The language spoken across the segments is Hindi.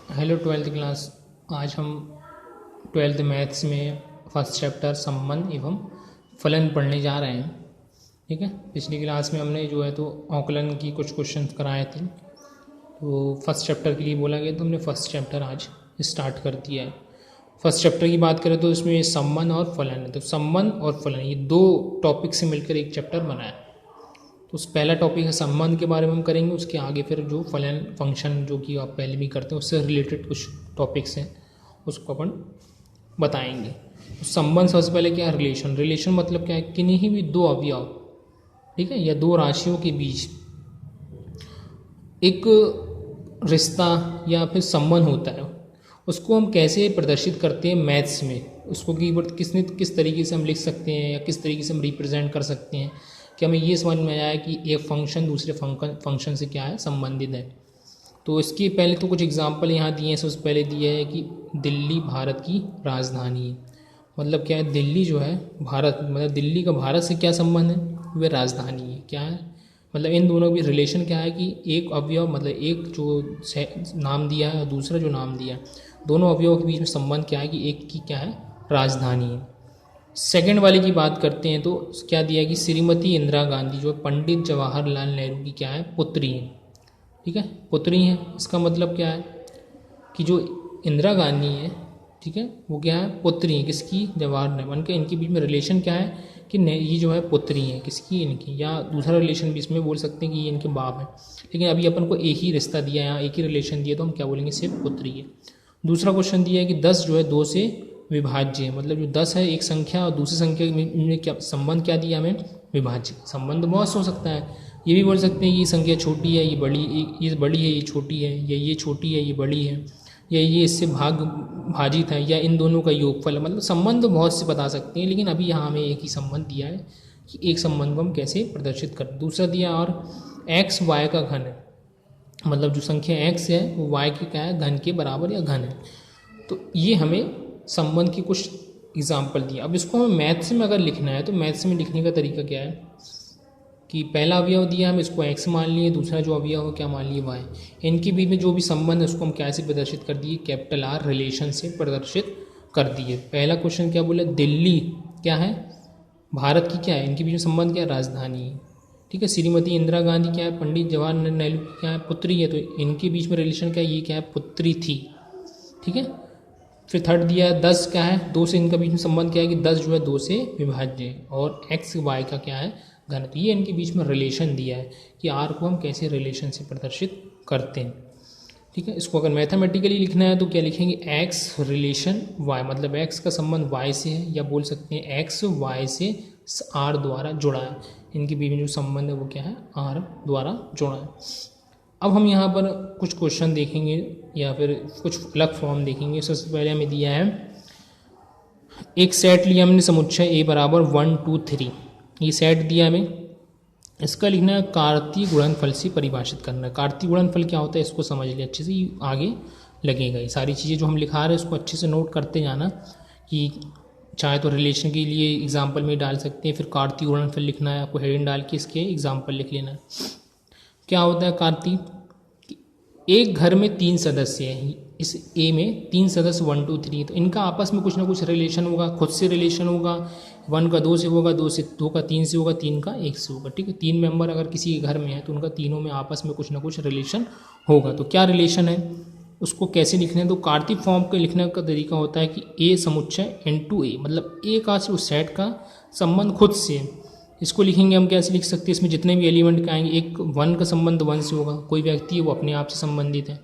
Hello twelfth class. आज हम ट्वेल्थ मैथ्स में फर्स्ट चैप्टर संबंध एवं फलन पढ़ने जा रहे हैं। ठीक है, पिछली क्लास में हमने जो है तो आकलन की कुछ क्वेश्चंस कराए थे, तो फर्स्ट चैप्टर के लिए बोला गया तो हमने फर्स्ट चैप्टर आज स्टार्ट कर दिया है। फर्स्ट चैप्टर की बात करें तो इसमें संबंध और फलन है, तो संबंध और फलन ये दो टॉपिक से मिलकर एक चैप्टर बना है। तो उस पहला टॉपिक है संबंध के बारे में हम करेंगे, उसके आगे फिर जो फलन फंक्शन जो कि आप पहले भी करते हैं उससे रिलेटेड कुछ टॉपिक्स हैं उसको अपन बताएंगे। तो संबंध सबसे पहले क्या है, रिलेशन मतलब क्या है, किन्हीं भी दो अवयव, ठीक है, या दो राशियों के बीच एक रिश्ता या फिर संबंध होता है, उसको हम कैसे प्रदर्शित करते हैं मैथ्स में, उसको कीवर्ड किस तरीके से हम लिख सकते हैं या किस तरीके से हम रिप्रेजेंट कर सकते हैं कि हमें ये समझ में आया कि एक फंक्शन दूसरे फंक्शन से क्या है, संबंधित है। तो इसके पहले तो कुछ एग्जांपल यहाँ दिए हैं। सबसे पहले दिया है कि दिल्ली भारत की राजधानी है। मतलब क्या है, दिल्ली जो है भारत, मतलब दिल्ली का भारत से क्या संबंध है, वह राजधानी है। क्या है मतलब इन दोनों के रिलेशन क्या है कि एक अवयव, मतलब एक जो नाम दिया है और दूसरा जो नाम दिया है, दोनों अवयवों के बीच में संबंध क्या है कि एक की क्या है, राजधानी है। सेकंड वाले की बात करते हैं तो क्या दिया है कि श्रीमती इंदिरा गांधी जो पंडित जवाहरलाल नेहरू की क्या है, पुत्री हैं। ठीक है, पुत्री हैं। इसका मतलब क्या है कि जो इंदिरा गांधी है, ठीक है, वो क्या है, पुत्री हैं किसकी, जवाहरलाल नेहरू। उनके इनके बीच में रिलेशन क्या है कि ये जो है पुत्री हैं किसकी, इनकी। या दूसरा रिलेशन भी इसमें बोल सकते हैं कि ये इनके बाप हैं, लेकिन अभी अपन को एक ही रिश्ता दिया है, यहाँ एक ही रिलेशन दिया, तो हम क्या बोलेंगे, सिर्फ पुत्री है। दूसरा क्वेश्चन दिया है कि 10 जो है 2 से विभाज्य है। मतलब जो 10 है एक संख्या और दूसरी संख्या में क्या संबंध क्या दिया हमें, विभाज्य। संबंध बहुत हो सकता है, ये भी बोल सकते हैं कि ये संख्या छोटी है, ये बड़ी, ये बड़ी है, ये छोटी है, या ये छोटी है, ये बड़ी है, या ये इससे भाजित है, या इन दोनों का योगफल है। मतलब संबंध तो बहुत से बता सकते हैं, लेकिन अभी यहाँ हमें एक ही संबंध दिया है कि एक संबंध को हम कैसे प्रदर्शित करें। दूसरा दिया और एक्स वाई का घन है। मतलब जो संख्या x है वो y के क्या है, घन के बराबर या घन है। तो ये हमें संबंध की कुछ एग्जाम्पल दिया। अब इसको हमें मैथ्स में अगर लिखना है तो मैथ्स में लिखने का तरीका क्या है कि पहला अवयव दिया हम इसको x मान लिए, दूसरा जो अवयव हो क्या मान लिए, y। इनके बीच में जो भी संबंध है उसको हम कैसे प्रदर्शित कर दिए, कैपिटल R रिलेशन से प्रदर्शित कर दिए। पहला क्वेश्चन क्या बोला, दिल्ली क्या है, भारत की क्या है, इनके बीच में संबंध क्या है, राजधानी है। ठीक है, श्रीमती इंदिरा गांधी क्या है, पंडित जवाहरलाल नेहरू की क्या है, पुत्री है, तो इनके बीच में रिलेशन क्या है, ये क्या है, पुत्री थी। ठीक है, फिर थर्ड दिया है 10 क्या है, 2 से इनका बीच में संबंध क्या है कि 10 जो है 2 से विभाज्य है, और एक्स वाई का क्या है, घन। तो ये इनके बीच में रिलेशन दिया है कि आर को हम कैसे रिलेशन से प्रदर्शित करते हैं। ठीक है, इसको अगर मैथमेटिकली लिखना है तो क्या लिखेंगे, एक्स रिलेशन वाई, मतलब एक्स का संबंध वाई से है, या बोल सकते हैं एक्स वाई से आर द्वारा जुड़ा है। इनके बीच में जो संबंध है वो क्या है, आर द्वारा जुड़ा है। अब हम यहाँ पर कुछ क्वेश्चन देखेंगे या फिर कुछ अलग फॉर्म देखेंगे। सबसे पहले हमें दिया है एक सेट लिया हमने, समुच्चय ए बराबर 1 2 3, ये सेट दिया हमें। इसका लिखना है कार्तीय गुणनफल से परिभाषित करना है। कार्तीय गुणनफल क्या होता है इसको समझ लिया अच्छे से, आगे लगेगा। ये सारी चीज़ें जो हम लिखा रहे हैं उसको अच्छे से नोट करते जाना, कि चाहे तो रिलेशन के लिए एग्जाम्पल में डाल सकते हैं, फिर कार्तीय गुणनफल लिखना है आपको, हेडिंग डाल के इसके एग्जाम्पल लिख लेना है। क्या होता है कार्तीय, एक घर में 3 सदस्य हैं, इस ए में 3 सदस्य 1 2 3, तो इनका आपस में कुछ ना कुछ रिलेशन होगा, खुद से रिलेशन होगा, 1 का 2 से होगा, 2 का 3 से होगा, 3 का 1 से होगा। ठीक है, 3 मेंबर अगर किसी के घर में है तो उनका तीनों में आपस में कुछ ना कुछ रिलेशन होगा। तो क्या रिलेशन है उसको कैसे लिखना है, तो कार्तीय फॉर्म के लिखने का तरीका होता है कि ए समुच्चय इनटू ए, मतलब ए का उस सेट का संबंध खुद से। इसको लिखेंगे हम कैसे लिख सकते हैं, इसमें जितने भी एलिमेंट का आएंगे, एक 1 का संबंध 1 से होगा, कोई व्यक्ति है वो अपने आप से संबंधित है।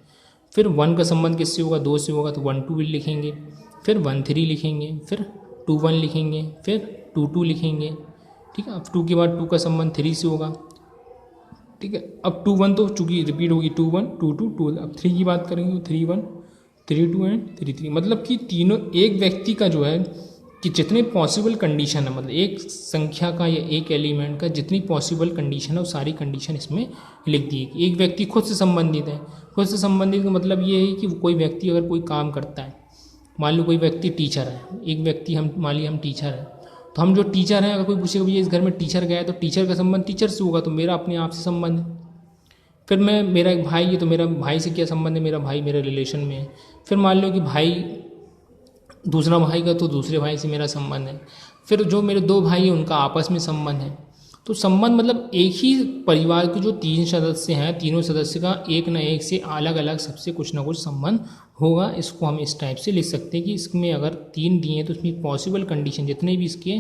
फिर 1 का संबंध किससे होगा, 2 से होगा, तो 1 2 भी लिखेंगे। फिर 1 3 लिखेंगे, फिर 2 1 लिखेंगे, फिर 2 2 लिखेंगे। ठीक है, अब 2 के बाद 2 का संबंध 3 से होगा। ठीक है, अब 2 1 तो चूंकि रिपीट होगी, 2 1 2 2 2। अब 3 की बात करेंगे तो 3 1 3 2 एंड 3 3। मतलब कि तीनों एक व्यक्ति का जो है कि जितने पॉसिबल कंडीशन है, मतलब एक संख्या का या एक एलिमेंट का जितनी पॉसिबल कंडीशन है वो सारी कंडीशन इसमें लिख दी है। एक व्यक्ति खुद से संबंधित है। खुद से संबंधित का मतलब ये है कि कोई व्यक्ति अगर कोई काम करता है, मान लो कोई व्यक्ति टीचर है, एक व्यक्ति हम मान लीजिए हम टीचर हैं, तो हम जो टीचर हैं, अगर कोई पूछेगा भैया इस घर में टीचर गया है, तो टीचर का संबंध टीचर से होगा, तो मेरा अपने आप से संबंध है। फिर मैं मेरा एक भाई है, तो मेरा भाई से क्या संबंध है, मेरा भाई मेरे रिलेशन में है। फिर मान लो कि भाई दूसरा भाई का, तो दूसरे भाई से मेरा संबंध है। फिर जो मेरे दो भाई हैं उनका आपस में संबंध है। तो संबंध मतलब एक ही परिवार के जो तीन सदस्य हैं, तीनों सदस्य का एक ना एक से अलग अलग सबसे कुछ ना कुछ संबंध होगा। इसको हम इस टाइप से लिख सकते हैं कि इसमें अगर तीन दिए हैं तो इसमें पॉसिबल कंडीशन जितने भी इसके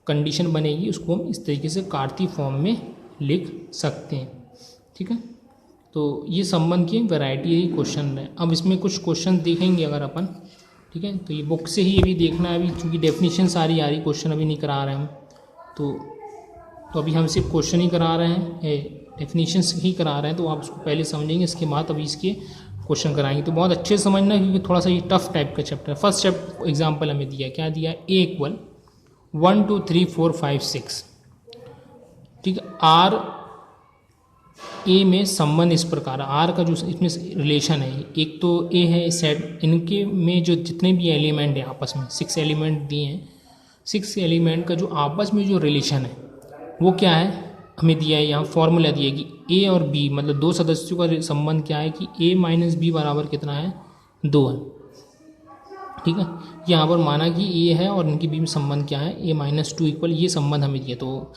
कंडीशन बनेगी उसको हम इस तरीके से कार्तीय फॉर्म में लिख सकते हैं। ठीक है, तो ये संबंध की वैरायटी यही क्वेश्चन है। अब इसमें कुछ क्वेश्चन देखेंगे अगर अपन। ठीक है, तो ये बुक से ही अभी देखना है, अभी क्योंकि डेफिनेशन सारी आ रही, क्वेश्चन अभी नहीं करा रहे हैं हम। तो अभी हम सिर्फ क्वेश्चन ही करा रहे हैं, डेफिनेशंस ही करा रहे हैं, तो आप उसको पहले समझेंगे, इसके बाद अभी इसके क्वेश्चन कराएंगे। तो बहुत अच्छे से समझना, क्योंकि थोड़ा सा ये टफ टाइप का चैप्टर है। फर्स्ट चैप्टर एग्जाम्पल हमें दिया, क्या दिया, ए इक्वल 1 2 3 4 5 6। ठीक है, आर ए में संबंध इस प्रकार, आर का जो इसमें रिलेशन है, एक तो ए है सेट, इनके में जो जितने भी एलिमेंट हैं आपस में 6 एलिमेंट दिए हैं, 6 एलिमेंट का जो आपस में जो रिलेशन है वो क्या है हमें दिया है। यहाँ फॉर्मूला दिया है कि ए और बी मतलब दो सदस्यों का संबंध क्या है कि ए माइनस बी बराबर कितना है, 2 है। ठीक है, यहाँ पर माना कि ए है और इनके बीच में संबंध क्या है, ए माइनस 2 इक्वल, ये संबंध हमें दिया। तो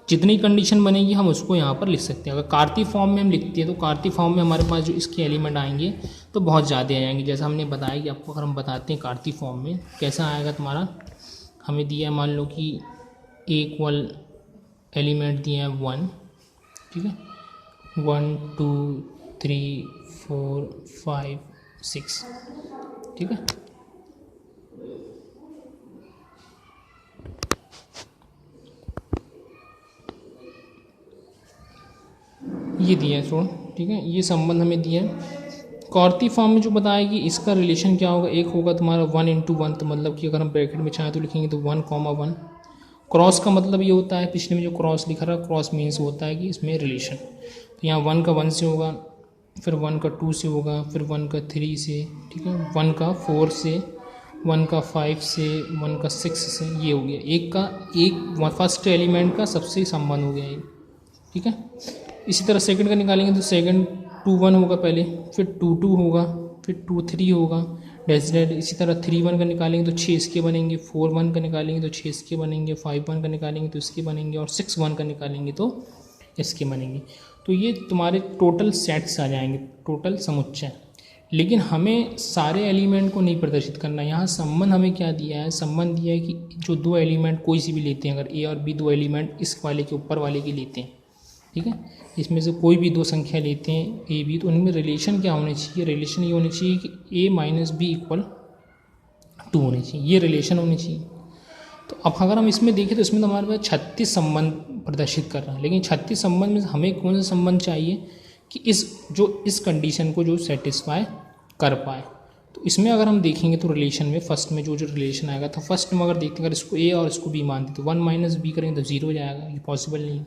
जितनी कंडीशन बनेगी हम उसको यहाँ पर लिख सकते हैं। अगर कार्तीय फॉर्म में हम लिखते हैं तो कार्तीय फॉर्म में हमारे पास जो इसके एलिमेंट आएंगे तो बहुत ज़्यादा आ जाएंगे। जैसा हमने बताया कि आपको अगर हम बताते हैं कार्तीय फॉर्म में कैसा आएगा तुम्हारा, हमें दिया है मान लो कि ए इक्वल एलिमेंट दिए हैं 1। ठीक है, 1 2 3 4 5 6। ठीक है, ये दिया है थोड़ा। ठीक है, ये संबंध हमें दिया है। कार्तीय फॉर्म में जो बताया कि इसका रिलेशन क्या होगा, एक होगा तुम्हारा 1 × 1, तो मतलब कि अगर हम ब्रैकेट में चाहें तो लिखेंगे तो 1, 1। क्रॉस का मतलब ये होता है, पिछले में जो क्रॉस लिखा रहा, क्रॉस मीन्स होता है कि इसमें रिलेशन। तो यहाँ 1 का 1 से होगा, फिर 1 का 2 से होगा, फिर 1 का 3 से, ठीक है, 1 का 4 से, 1 का 5 से, 1 का 6 से, ये हो गया एक का एक फर्स्ट एलिमेंट का सबसे संबंध हो गया ये। ठीक है, इसी तरह सेकंड का निकालेंगे तो सेकंड 2 1 होगा पहले, फिर 2 2 होगा, फिर 2 3 होगा डेजिनेट। इसी तरह 3 1 का निकालेंगे तो 6 इसके बनेंगे, 4 1 का निकालेंगे तो 6 इसके बनेंगे, 5 1 का निकालेंगे तो इसके बनेंगे, और 6 1 का निकालेंगे तो इसके बनेंगे। तो ये तुम्हारे टोटल सेट्स आ जाएंगे, टोटल समुच्चय। लेकिन हमें सारे एलिमेंट को नहीं प्रदर्शित करना। यहाँ संबंध हमें क्या दिया है, संबंध दिया है कि जो दो एलिमेंट कोई सी भी लेते हैं, अगर ए और बी दो एलिमेंट इस वाले के ऊपर वाले के लेते हैं, ठीक है, इसमें से कोई भी दो संख्या लेते हैं ए बी, तो उनमें रिलेशन क्या होने चाहिए, रिलेशन ये होनी चाहिए कि ए माइनस बी इक्वल 2 होनी चाहिए, ये रिलेशन होनी चाहिए। तो अब अगर हम इसमें देखें तो इसमें तो हमारे पास 36 संबंध प्रदर्शित कर रहा है, लेकिन 36 संबंध में हमें कौन सा संबंध चाहिए कि इस कंडीशन को जो सेटिस्फाई कर पाए। तो इसमें अगर हम देखेंगे तो रिलेशन में फर्स्ट में जो रिलेशन आएगा, तो फर्स्ट में अगर देखते हैं अगर इसको ए और इसको बी मानते तो 1 माइनस बी करेंगे तो 0 हो जाएगा, ये पॉसिबल नहीं।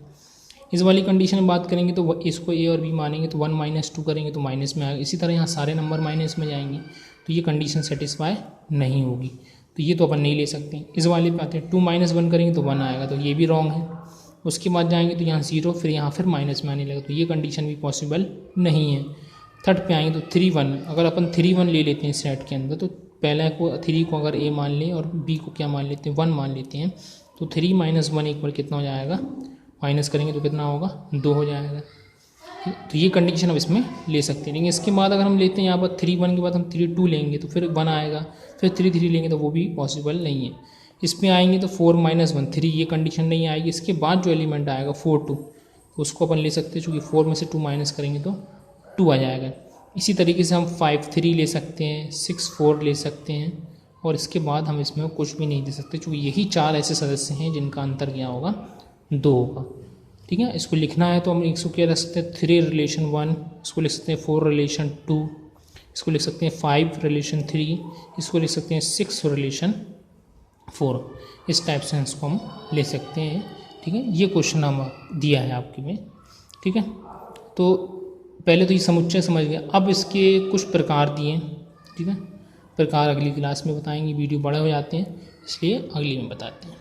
इस वाली कंडीशन में बात करेंगे तो इसको ए और बी मानेंगे तो 1 माइनस 2 करेंगे तो माइनस में आएगा। इसी तरह यहाँ सारे नंबर माइनस में जाएंगे तो ये कंडीशन सेटिस्फाई नहीं होगी, तो ये तो अपन नहीं ले सकते। इस वाले पे आते हैं 2 माइनस 1 करेंगे तो 1 आएगा, तो ये भी रॉन्ग है। उसके बाद जाएंगे तो यहाँ 0, फिर यहाँ फिर माइनस में आने लगा, तो ये कंडीशन भी पॉसिबल नहीं है। थर्ड पे आएंगे तो 3 1, अगर अपन 3 1 ले लेते हैं सेट के अंदर, तो पहला को 3 को अगर ए मान लें और बी को क्या मान लेते हैं 1 मान लेते हैं, तो 3 माइनस 1 इक्वल कितना हो जाएगा, माइनस करेंगे तो कितना होगा 2 हो जाएगा। तो ये कंडीशन अब इसमें ले सकते हैं। लेकिन इसके बाद अगर हम लेते हैं यहाँ पर 3 1 के बाद हम 3 2 लेंगे तो फिर 1 आएगा, फिर 3 3 लेंगे तो वो भी पॉसिबल नहीं है। इस पर आएंगे तो 4 माइनस 1 3, ये कंडीशन नहीं आएगी। इसके बाद जो एलिमेंट आएगा 4 2, उसको अपन ले सकते हैं, चूँकि 4 में से 2 माइनस करेंगे तो 2 आ जाएगा। इसी तरीके से हम 5 3 ले सकते हैं, 6 4 ले सकते हैं, और इसके बाद हम इसमें कुछ भी नहीं दे सकते, क्योंकि यही 4 ऐसे सदस्य हैं जिनका अंतर क्या होगा 2 होगा। ठीक है, इसको लिखना है तो हम इसको क्या रख सकते हैं 3 रिलेशन 1, इसको लिख सकते हैं 4 रिलेशन 2, इसको लिख सकते हैं 5 रिलेशन 3, इसको लिख सकते हैं 6 रिलेशन 4। इस टाइप से इसको हम ले सकते हैं। ठीक है, ये क्वेश्चन हम दिया है आपके में। ठीक है, तो पहले तो ये समुच्चय समझ गया। अब इसके कुछ प्रकार दिए, ठीक है, प्रकार अगली क्लास में बताएंगे, वीडियो बड़े हो जाते हैं इसलिए अगली में बताते हैं।